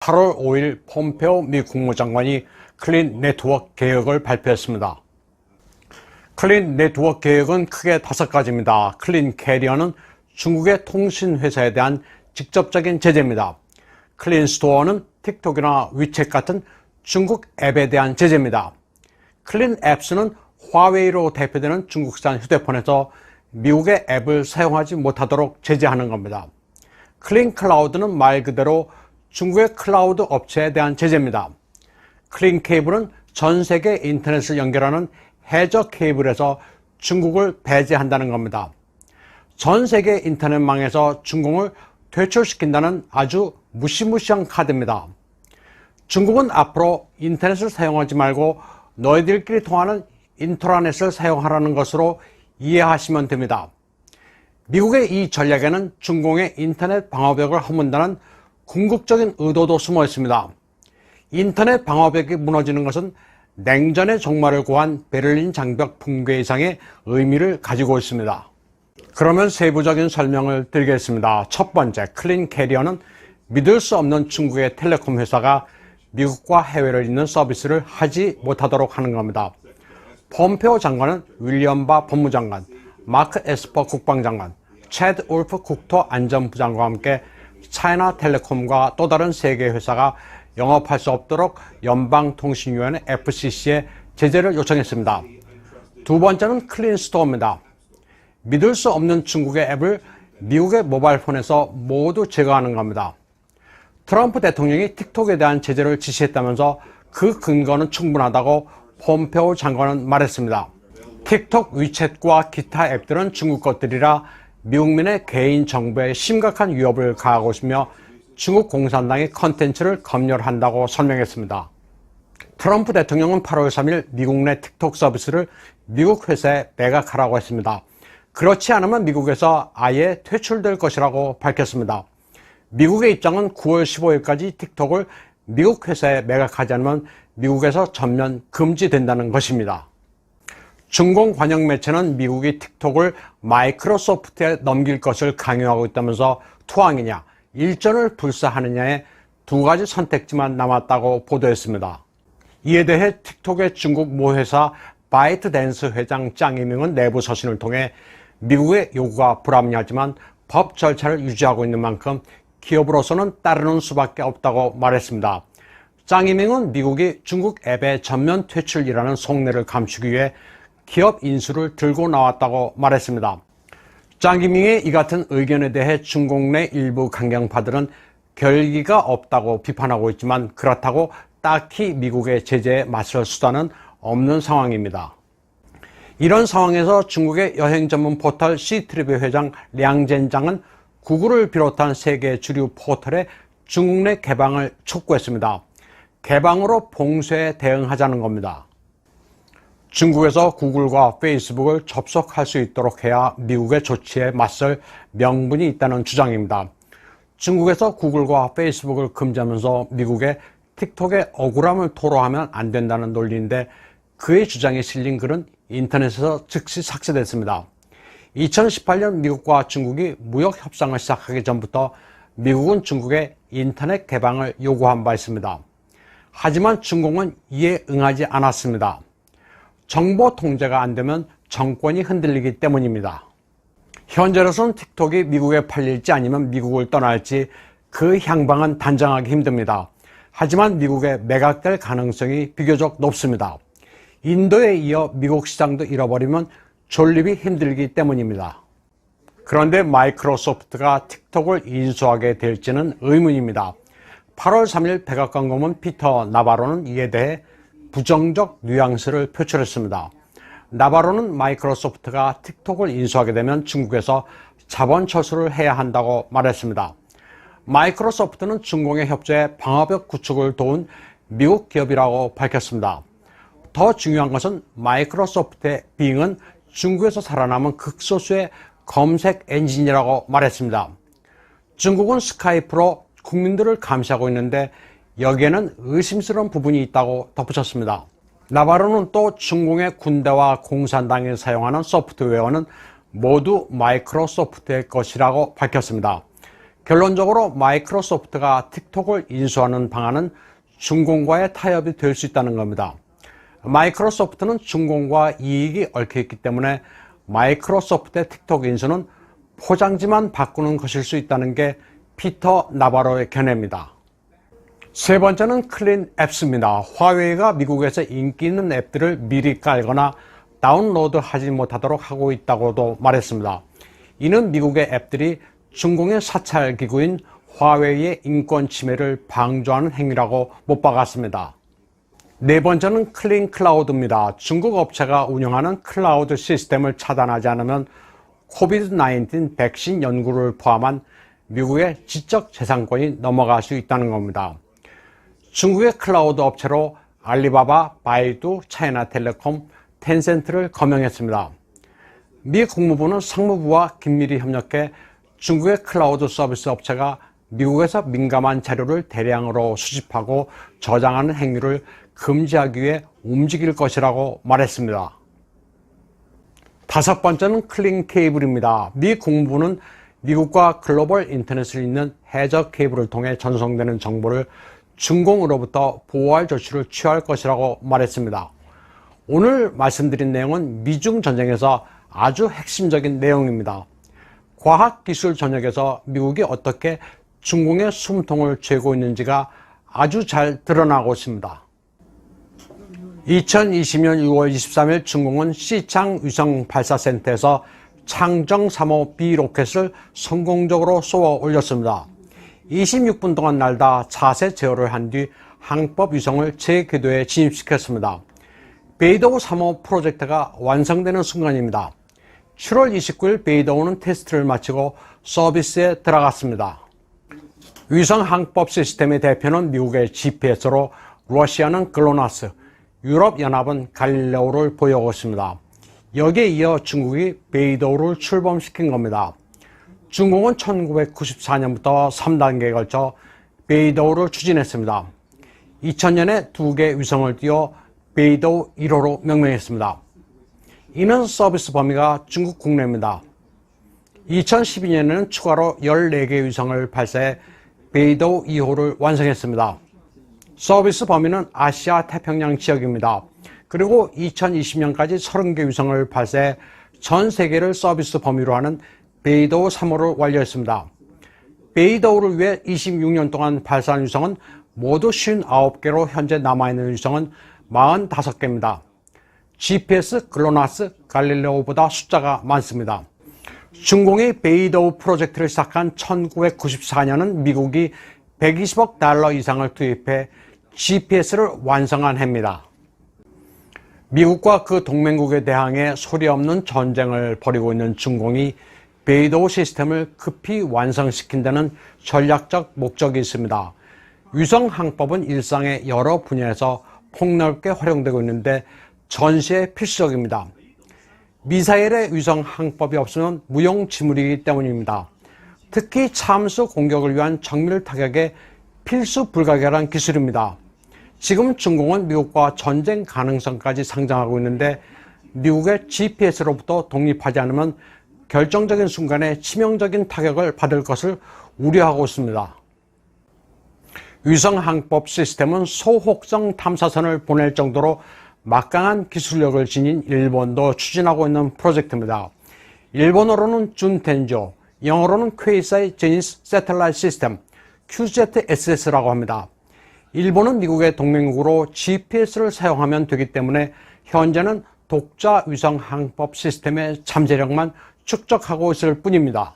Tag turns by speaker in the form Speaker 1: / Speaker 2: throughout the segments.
Speaker 1: 8월 5일 폼페오 미 국무장관이 클린 네트워크 계획을 발표했습니다. 클린 네트워크 계획은 크게 5가지입니다. 클린 캐리어는 중국의 통신회사에 대한 직접적인 제재입니다. 클린 스토어는 틱톡이나 위챗 같은 중국 앱에 대한 제재입니다. 클린 앱스는 화웨이로 대표되는 중국산 휴대폰에서 미국의 앱을 사용하지 못하도록 제재하는 겁니다. 클린 클라우드는 말 그대로 중국의 클라우드 업체에 대한 제재입니다. 클린 케이블은 전 세계 인터넷을 연결하는 해저 케이블에서 중국을 배제한다는 겁니다. 전 세계 인터넷망에서 중국을 퇴출시킨다는 아주 무시무시한 카드입니다. 중국은 앞으로 인터넷을 사용하지 말고 너희들끼리 통하는 인트라넷을 사용하라는 것으로 이해하시면 됩니다. 미국의 이 전략에는 중공의 인터넷 방어벽을 허문다는 궁극적인 의도도 숨어 있습니다. 인터넷 방어벽이 무너지는 것은 냉전의 종말을 고한 베를린 장벽 붕괴 이상의 의미를 가지고 있습니다. 그러면 세부적인 설명을 드리겠습니다. 첫 번째, 클린 캐리어는 믿을 수 없는 중국의 텔레콤 회사가 미국과 해외를 잇는 서비스를 하지 못하도록 하는 겁니다. 폼페오 장관은 윌리엄 바 법무장관, 마크 에스퍼 국방장관, 채드 울프 국토안전부 장관과 함께 차이나텔레콤과 또 다른 세계 회사가 영업할 수 없도록 연방통신위원회 FCC에 제재를 요청했습니다. 두 번째는 클린 스토어입니다. 믿을 수 없는 중국의 앱을 미국의 모바일폰에서 모두 제거하는 겁니다. 트럼프 대통령이 틱톡에 대한 제재를 지시했다면서 그 근거는 충분하다고 폼페오 장관은 말했습니다. 틱톡, 위챗과 기타 앱들은 중국 것들이라 미국민의 개인 정보에 심각한 위협을 가하고 있으며 중국 공산당이 컨텐츠를 검열한다고 설명했습니다. 트럼프 대통령은 8월 3일 미국 내 틱톡 서비스를 미국 회사에 매각하라고 했습니다. 그렇지 않으면 미국에서 아예 퇴출될 것이라고 밝혔습니다. 미국의 입장은 9월 15일까지 틱톡을 미국 회사에 매각하지 않으면 미국에서 전면 금지된다는 것입니다. 중공 관영 매체는 미국이 틱톡을 마이크로소프트에 넘길 것을 강요하고 있다면서 투항이냐, 일전을 불사하느냐의 두 가지 선택지만 남았다고 보도했습니다. 이에 대해 틱톡의 중국 모회사 바이트댄스 회장 짱 이밍은 내부 서신을 통해 미국의 요구가 불합리하지만 법 절차를 유지하고 있는 만큼 기업으로서는 따르는 수밖에 없다고 말했습니다. 짱 이밍은 미국이 중국 앱의 전면 퇴출이라는 속내를 감추기 위해 기업 인수를 들고 나왔다고 말했습니다. 짱 이밍의 이 같은 의견에 대해 중국 내 일부 강경파들은 결기가 없다고 비판하고 있지만 그렇다고 딱히 미국의 제재에 맞설 수단은 없는 상황입니다. 이런 상황에서 중국의 여행 전문 포털 시트리뷰 회장 량젠장은 구글을 비롯한 세계 주류 포털의 중국 내 개방을 촉구했습니다. 개방으로 봉쇄에 대응하자는 겁니다. 중국에서 구글과 페이스북을 접속할 수 있도록 해야 미국의 조치에 맞설 명분이 있다는 주장입니다. 중국에서 구글과 페이스북을 금지하면서 미국의 틱톡의 억울함을 토로하면 안 된다는 논리인데 그의 주장에 실린 글은 인터넷에서 즉시 삭제됐습니다. 2018년 미국과 중국이 무역 협상을 시작하기 전부터 미국은 중국의 인터넷 개방을 요구한 바 있습니다. 하지만 중국은 이에 응하지 않았습니다. 정보 통제가 안 되면 정권이 흔들리기 때문입니다. 현재로서는 틱톡이 미국에 팔릴지 아니면 미국을 떠날지 그 향방은 단정하기 힘듭니다. 하지만 미국에 매각될 가능성이 비교적 높습니다. 인도에 이어 미국 시장도 잃어버리면 존립이 힘들기 때문입니다. 그런데 마이크로소프트가 틱톡을 인수하게 될지는 의문입니다. 8월 3일 백악관고문 피터 나바로는 이에 대해 부정적 뉘앙스를 표출했습니다. 나바로는 마이크로소프트가 틱톡을 인수하게 되면 중국에서 자본 철수를 해야 한다고 말했습니다. 마이크로소프트는 중공의 협조에 방어벽 구축을 도운 미국 기업이라고 밝혔습니다. 더 중요한 것은 마이크로소프트의 빙은 중국에서 살아남은 극소수의 검색 엔진이라고 말했습니다. 중국은 스카이프로 국민들을 감시하고 있는데 여기에는 의심스러운 부분이 있다고 덧붙였습니다. 나바로는 또 중공의 군대와 공산당이 사용하는 소프트웨어는 모두 마이크로소프트의 것이라고 밝혔습니다. 결론적으로 마이크로소프트가 틱톡을 인수하는 방안은 중공과의 타협이 될 수 있다는 겁니다. 마이크로소프트는 중공과 이익이 얽혀있기 때문에 마이크로소프트의 틱톡 인수는 포장지만 바꾸는 것일 수 있다는 게 피터 나바로의 견해입니다. 세 번째는 클린 앱스입니다. 화웨이가 미국에서 인기 있는 앱들을 미리 깔거나 다운로드하지 못하도록 하고 있다고도 말했습니다. 이는 미국의 앱들이 중공의 사찰 기구인 화웨이의 인권 침해를 방조하는 행위라고 못 박았습니다. 네 번째는 클린 클라우드입니다. 중국 업체가 운영하는 클라우드 시스템을 차단하지 않으면 코비드-19 백신 연구를 포함한 미국의 지적 재산권이 넘어갈 수 있다는 겁니다. 중국의 클라우드 업체로 알리바바, 바이두, 차이나텔레콤, 텐센트를 거명했습니다. 미 국무부는 상무부와 긴밀히 협력해 중국의 클라우드 서비스 업체가 미국에서 민감한 자료를 대량으로 수집하고 저장하는 행위를 금지하기 위해 움직일 것이라고 말했습니다. 다섯 번째는 클린 케이블입니다. 미 국무부는 미국과 글로벌 인터넷을 잇는 해저 케이블을 통해 전송되는 정보를 중공으로부터 보호할 조치를 취할 것이라고 말했습니다. 오늘 말씀드린 내용은 미중 전쟁에서 아주 핵심적인 내용입니다. 과학기술 전역에서 미국이 어떻게 중공의 숨통을 쥐고 있는지가 아주 잘 드러나고 있습니다. 2020년 6월 23일 중공은 시창 위성 발사센터에서 창정 3호 B 로켓을 성공적으로 쏘아 올렸습니다. 26분 동안 날다 자세 제어를 한 뒤 항법 위성을 제궤도에 진입시켰습니다. 베이더 3호 프로젝트가 완성되는 순간입니다. 7월 29일 베이더5는 테스트를 마치고 서비스에 들어갔습니다. 위성 항법 시스템의 대표는 미국의 GPS로 러시아는 글로나스, 유럽연합은 갈릴레오를 보유하고 있습니다. 여기에 이어 중국이 베이더5를 출범시킨 겁니다. 중공은 1994년부터 3단계에 걸쳐 베이더5를 추진했습니다. 2000년에 2개 위성을 띄워 베이더 1호로 명명했습니다. 이는 서비스 범위가 중국 국내입니다. 2012년에는 추가로 14개 위성을 발사해 베이더 2호를 완성했습니다. 서비스 범위는 아시아 태평양 지역입니다. 그리고 2020년까지 30개 위성을 발사해 전 세계를 서비스 범위로 하는 베이더 3호를 완료했습니다. 베이더 5를 위해 26년 동안 발사한 위성은 모두 59개로 현재 남아있는 위성은 45개입니다. GPS, 글로나스, 갈릴레오보다 숫자가 많습니다. 중공이 베이더 5 프로젝트를 시작한 1994년은 미국이 120억 달러 이상을 투입해 GPS를 완성한 해입니다. 미국과 그 동맹국에 대항해 소리 없는 전쟁을 벌이고 있는 중공이 베이더 5 시스템을 급히 완성시킨다는 전략적 목적이 있습니다. 위성 항법은 일상의 여러 분야에서 폭넓게 활용되고 있는데 전시에 필수적입니다. 미사일의 위성 항법이 없으면 무용지물이기 때문입니다. 특히 참수 공격을 위한 정밀 타격에 필수 불가결한 기술입니다. 지금 중공은 미국과 전쟁 가능성까지 상정하고 있는데 미국의 GPS로부터 독립하지 않으면 결정적인 순간에 치명적인 타격을 받을 것을 우려하고 있습니다. 위성 항법 시스템은 소혹성 탐사선을 보낼 정도로 막강한 기술력을 지닌 일본도 추진하고 있는 프로젝트입니다. 일본어로는 준텐조, 영어로는 퀘이사이 제니스 세텔라이트 시스템, QZSS라고 합니다. 일본은 미국의 동맹국으로 GPS를 사용하면 되기 때문에 현재는 독자 위성 항법 시스템의 잠재력만 축적하고 있을 뿐입니다.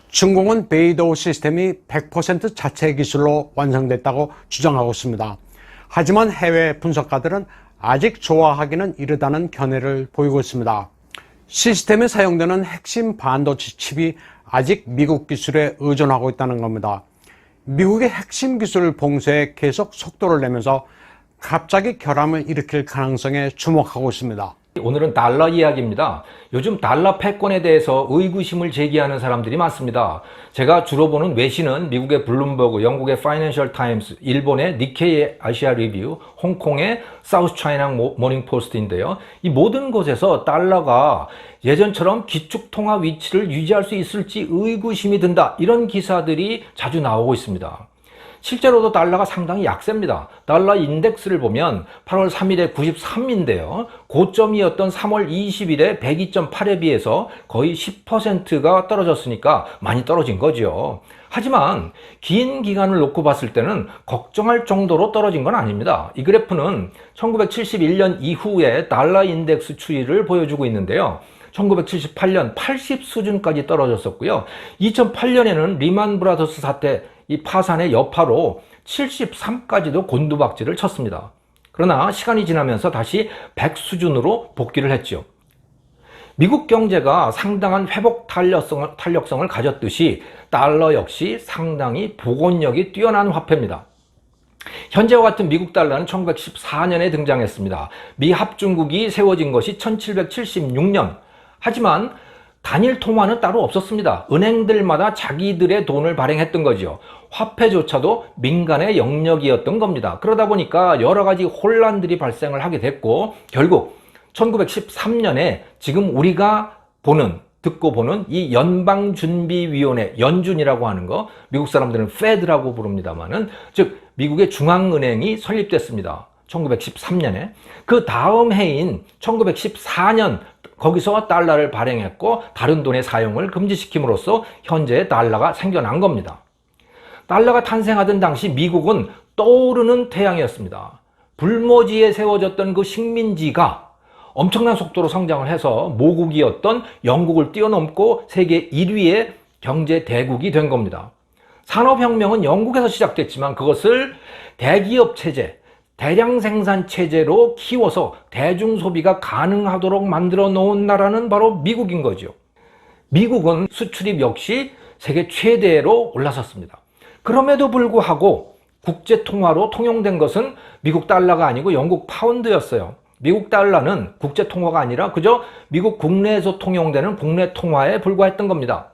Speaker 1: 중공은 베이더 5 시스템이 100% 자체 기술로 완성됐다고 주장하고 있습니다. 하지만 해외 분석가들은 아직 좋아하기는 이르다는 견해를 보이고 있습니다. 시스템에 사용되는 핵심 반도체 칩이 아직 미국 기술에 의존하고 있다는 겁니다. 미국의 핵심 기술 봉쇄에 계속 속도를 내면서 갑자기 결함을 일으킬 가능성에 주목하고 있습니다.
Speaker 2: 오늘은 달러 이야기입니다. 요즘 달러 패권에 대해서 의구심을 제기하는 사람들이 많습니다. 제가 주로 보는 외신은 미국의 블룸버그, 영국의 파이낸셜 타임스, 일본의 니케이 아시아 리뷰, 홍콩의 사우스 차이나 모닝 포스트인데요. 이 모든 곳에서 달러가 예전처럼 기축통화 위치를 유지할 수 있을지 의구심이 든다, 이런 기사들이 자주 나오고 있습니다. 실제로도 달러가 상당히 약세입니다. 달러 인덱스를 보면 8월 3일에 93인데요. 고점이었던 3월 20일에 102.8에 비해서 거의 10%가 떨어졌으니까 많이 떨어진 거죠. 하지만 긴 기간을 놓고 봤을 때는 걱정할 정도로 떨어진 건 아닙니다. 이 그래프는 1971년 이후에 달러 인덱스 추이를 보여주고 있는데요. 1978년 80 수준까지 떨어졌었고요. 2008년에는 리만 브라더스 사태 이 파산의 여파로 73까지도 곤두박질을 쳤습니다. 그러나 시간이 지나면서 다시 100 수준으로 복귀를 했죠. 미국 경제가 상당한 회복 탄력성을 가졌듯이 달러 역시 상당히 복원력이 뛰어난 화폐입니다. 현재와 같은 미국 달러는 1914년에 등장했습니다. 미 합중국이 세워진 것이 1776년. 하지만 단일 통화는 따로 없었습니다. 은행들마다 자기들의 돈을 발행했던 거죠. 화폐조차도 민간의 영역이었던 겁니다. 그러다 보니까 여러 가지 혼란들이 발생을 하게 됐고, 결국 1913년에 지금 우리가 듣고 보는 이 연방준비위원회, 연준이라고 하는 거, 미국 사람들은 페드라고 부릅니다만은, 즉 미국의 중앙은행이 설립됐습니다. 1913년에. 그 다음 해인 1914년 거기서 달러를 발행했고 다른 돈의 사용을 금지시킴으로써 현재의 달러가 생겨난 겁니다. 달러가 탄생하던 당시 미국은 떠오르는 태양이었습니다. 불모지에 세워졌던 그 식민지가 엄청난 속도로 성장을 해서 모국이었던 영국을 뛰어넘고 세계 1위의 경제 대국이 된 겁니다. 산업혁명은 영국에서 시작됐지만 그것을 대기업 체제, 대량 생산 체제로 키워서 대중 소비가 가능하도록 만들어 놓은 나라는 바로 미국인 거죠. 미국은 수출입 역시 세계 최대로 올라섰습니다. 그럼에도 불구하고 국제 통화로 통용된 것은 미국 달러가 아니고 영국 파운드였어요. 미국 달러는 국제 통화가 아니라 그저 미국 국내에서 통용되는 국내 통화에 불과했던 겁니다.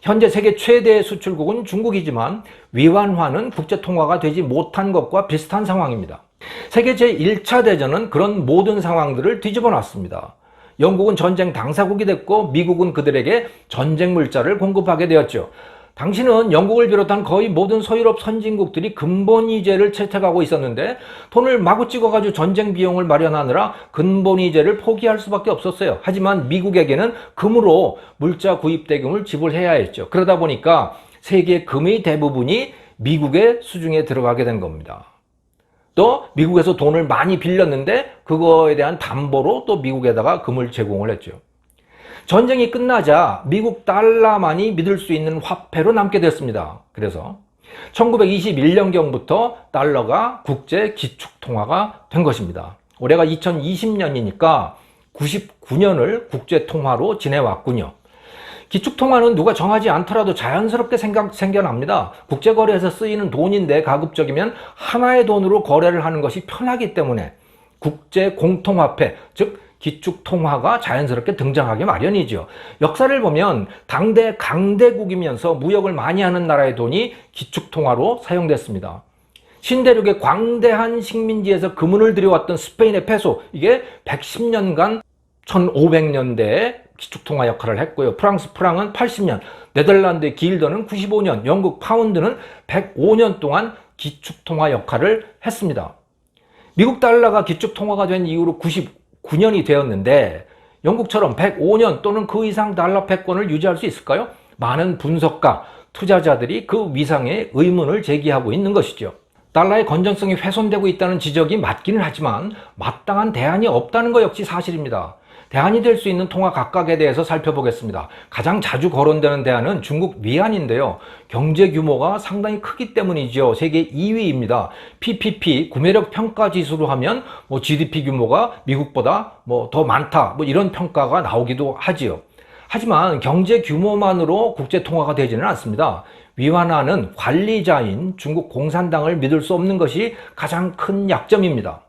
Speaker 2: 현재 세계 최대의 수출국은 중국이지만 위안화는 국제 통화가 되지 못한 것과 비슷한 상황입니다. 세계 제1차 대전은 그런 모든 상황들을 뒤집어 놨습니다. 영국은 전쟁 당사국이 됐고 미국은 그들에게 전쟁 물자를 공급하게 되었죠. 당시는 영국을 비롯한 거의 모든 서유럽 선진국들이 근본이자를 채택하고 있었는데 돈을 마구 찍어가지고 전쟁 비용을 마련하느라 근본이자를 포기할 수밖에 없었어요. 하지만 미국에게는 금으로 물자 구입 대금을 지불해야 했죠. 그러다 보니까 세계 금의 대부분이 미국의 수중에 들어가게 된 겁니다. 또 미국에서 돈을 많이 빌렸는데 그거에 대한 담보로 또 미국에다가 금을 제공을 했죠. 전쟁이 끝나자 미국 달러만이 믿을 수 있는 화폐로 남게 됐습니다. 그래서 1921년경부터 달러가 국제 기축통화가 된 것입니다. 올해가 2020년이니까 99년을 국제통화로 지내왔군요. 기축통화는 누가 정하지 않더라도 자연스럽게 생겨납니다. 국제거래에서 쓰이는 돈인데 가급적이면 하나의 돈으로 거래를 하는 것이 편하기 때문에 국제공통화폐, 즉 기축통화가 자연스럽게 등장하기 마련이죠. 역사를 보면 당대 강대국이면서 무역을 많이 하는 나라의 돈이 기축통화로 사용됐습니다. 신대륙의 광대한 식민지에서 금은을 들여왔던 스페인의 페소, 이게 110년간 1500년대에 기축통화 역할을 했고요. 프랑스 프랑은 80년, 네덜란드의 길더는 95년, 영국 파운드는 105년 동안 기축통화 역할을 했습니다. 미국 달러가 기축통화가 된 이후로 99년이 되었는데 영국처럼 105년 또는 그 이상 달러 패권을 유지할 수 있을까요? 많은 분석가, 투자자들이 그 위상에 의문을 제기하고 있는 것이죠. 달러의 건전성이 훼손되고 있다는 지적이 맞기는 하지만 마땅한 대안이 없다는 것 역시 사실입니다. 대안이 될 수 있는 통화 각각에 대해서 살펴보겠습니다. 가장 자주 거론되는 대안은 중국 위안인데요. 경제 규모가 상당히 크기 때문이죠. 세계 2위입니다. PPP, 구매력 평가 지수로 하면 GDP 규모가 미국보다 더 많다, 이런 평가가 나오기도 하지요. 하지만 경제 규모만으로 국제 통화가 되지는 않습니다. 위안화는 관리자인 중국 공산당을 믿을 수 없는 것이 가장 큰 약점입니다.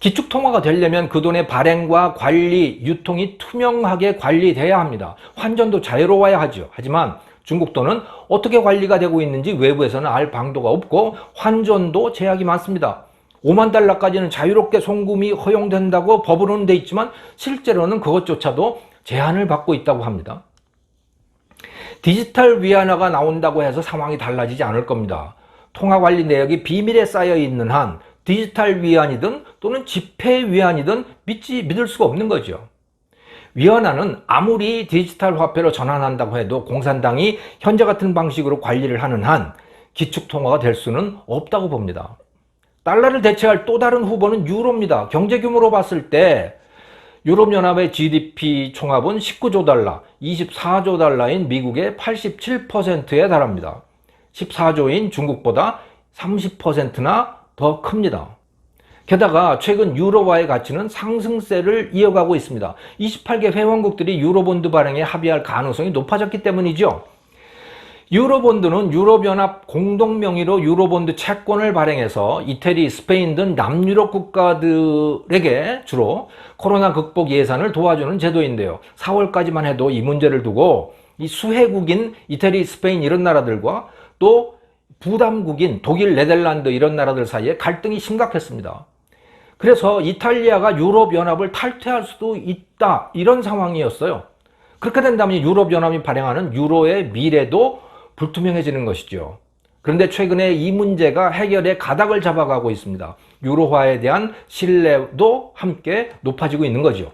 Speaker 2: 기축통화가 되려면 그 돈의 발행과 관리, 유통이 투명하게 관리돼야 합니다. 환전도 자유로워야 하죠. 하지만 중국 돈은 어떻게 관리가 되고 있는지 외부에서는 알 방도가 없고 환전도 제약이 많습니다. 5만 달러까지는 자유롭게 송금이 허용된다고 법으로는 돼 있지만 실제로는 그것조차도 제한을 받고 있다고 합니다. 디지털 위안화가 나온다고 해서 상황이 달라지지 않을 겁니다. 통화관리 내역이 비밀에 쌓여 있는 한 디지털 위안이든 또는 지폐 위안이든 믿을 수가 없는 거죠. 위안화는 아무리 디지털 화폐로 전환한다고 해도 공산당이 현재 같은 방식으로 관리를 하는 한 기축통화가 될 수는 없다고 봅니다. 달러를 대체할 또 다른 후보는 유로입니다. 경제 규모로 봤을 때 유럽연합의 GDP 총합은 19조 달러, 24조 달러인 미국의 87%에 달합니다. 14조인 중국보다 30%나 더 큽니다. 게다가 최근 유로화의 가치는 상승세를 이어가고 있습니다. 28개 회원국들이 유로본드 발행에 합의할 가능성이 높아졌기 때문이죠. 유로본드는 유럽연합 공동명의로 유로본드 채권을 발행해서 이태리, 스페인 등 남유럽 국가들에게 주로 코로나 극복 예산을 도와주는 제도인데요. 4월까지만 해도 이 문제를 두고 이 수혜국인 이태리, 스페인 이런 나라들과 또 부담국인 독일, 네덜란드 이런 나라들 사이에 갈등이 심각했습니다. 그래서 이탈리아가 유럽연합을 탈퇴할 수도 있다 이런 상황이었어요. 그렇게 된다면 유럽연합이 발행하는 유로의 미래도 불투명해지는 것이죠. 그런데 최근에 이 문제가 해결의 가닥을 잡아가고 있습니다. 유로화에 대한 신뢰도 함께 높아지고 있는 거죠.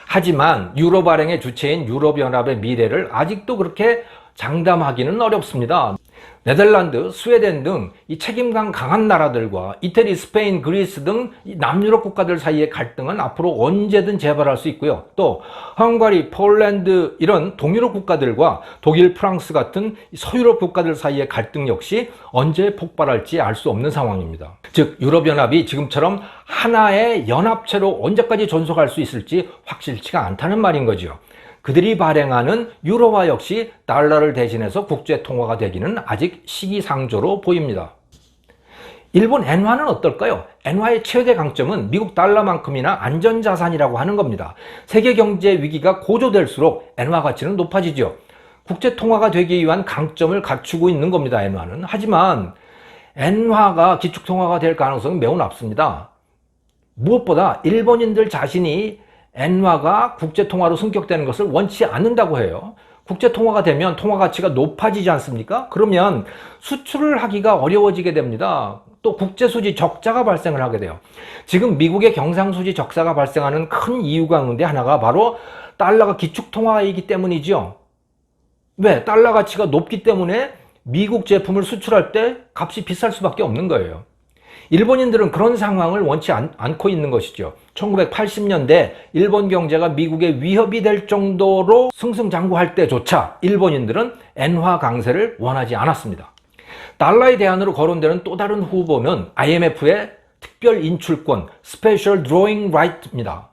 Speaker 2: 하지만 유로 발행의 주체인 유럽연합의 미래를 아직도 그렇게 장담하기는 어렵습니다. 네덜란드, 스웨덴 등 이 책임감 강한 나라들과 이태리, 스페인, 그리스 등 남유럽 국가들 사이의 갈등은 앞으로 언제든 재발할 수 있고요. 또 헝가리, 폴란드 이런 동유럽 국가들과 독일, 프랑스 같은 서유럽 국가들 사이의 갈등 역시 언제 폭발할지 알 수 없는 상황입니다. 즉 유럽연합이 지금처럼 하나의 연합체로 언제까지 존속할 수 있을지 확실치가 않다는 말인 거죠. 그들이 발행하는 유로화 역시 달러를 대신해서 국제통화가 되기는 아직 시기상조로 보입니다. 일본 엔화는 어떨까요? 엔화의 최대 강점은 미국 달러만큼이나 안전자산이라고 하는 겁니다. 세계 경제 위기가 고조될수록 엔화 가치는 높아지죠. 국제통화가 되기 위한 강점을 갖추고 있는 겁니다. 엔화는. 하지만 엔화가 기축통화가 될 가능성은 매우 낮습니다. 무엇보다 일본인들 자신이 엔화가 국제통화로 승격되는 것을 원치 않는다고 해요. 국제통화가 되면 통화 가치가 높아지지 않습니까? 그러면 수출을 하기가 어려워지게 됩니다. 또 국제수지 적자가 발생을 하게 돼요. 지금 미국의 경상수지 적자가 발생하는 큰 이유가 있는데 하나가 바로 달러가 기축통화이기 때문이죠. 왜? 달러 가치가 높기 때문에 미국 제품을 수출할 때 값이 비쌀 수밖에 없는 거예요. 일본인들은 그런 상황을 원치 않고 있는 것이죠. 1980년대 일본 경제가 미국의 위협이 될 정도로 승승장구할 때조차 일본인들은 엔화 강세를 원하지 않았습니다. 달러의 대안으로 거론되는 또 다른 후보는 IMF의 특별 인출권, Special Drawing Right입니다.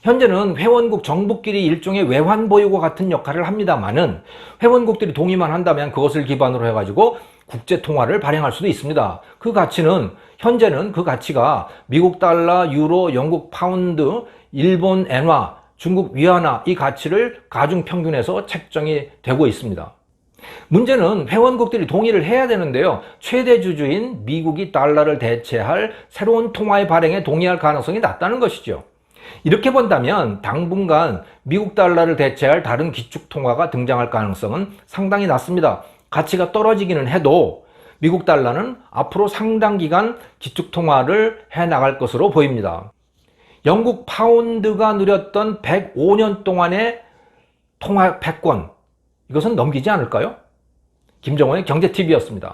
Speaker 2: 현재는 회원국 정부끼리 일종의 외환 보유고 같은 역할을 합니다만은 회원국들이 동의만 한다면 그것을 기반으로 해가지고 국제 통화를 발행할 수도 있습니다. 그 가치는 현재는 그 가치가 미국 달러, 유로, 영국 파운드, 일본 엔화, 중국 위안화 이 가치를 가중 평균해서 책정이 되고 있습니다. 문제는 회원국들이 동의를 해야 되는데요. 최대 주주인 미국이 달러를 대체할 새로운 통화의 발행에 동의할 가능성이 낮다는 것이죠. 이렇게 본다면 당분간 미국 달러를 대체할 다른 기축 통화가 등장할 가능성은 상당히 낮습니다. 가치가 떨어지기는 해도 미국 달러는 앞으로 상당 기간 기축 통화를 해 나갈 것으로 보입니다. 영국 파운드가 누렸던 105년 동안의 통화 패권, 이것은 넘기지 않을까요? 김정호의 경제TV였습니다.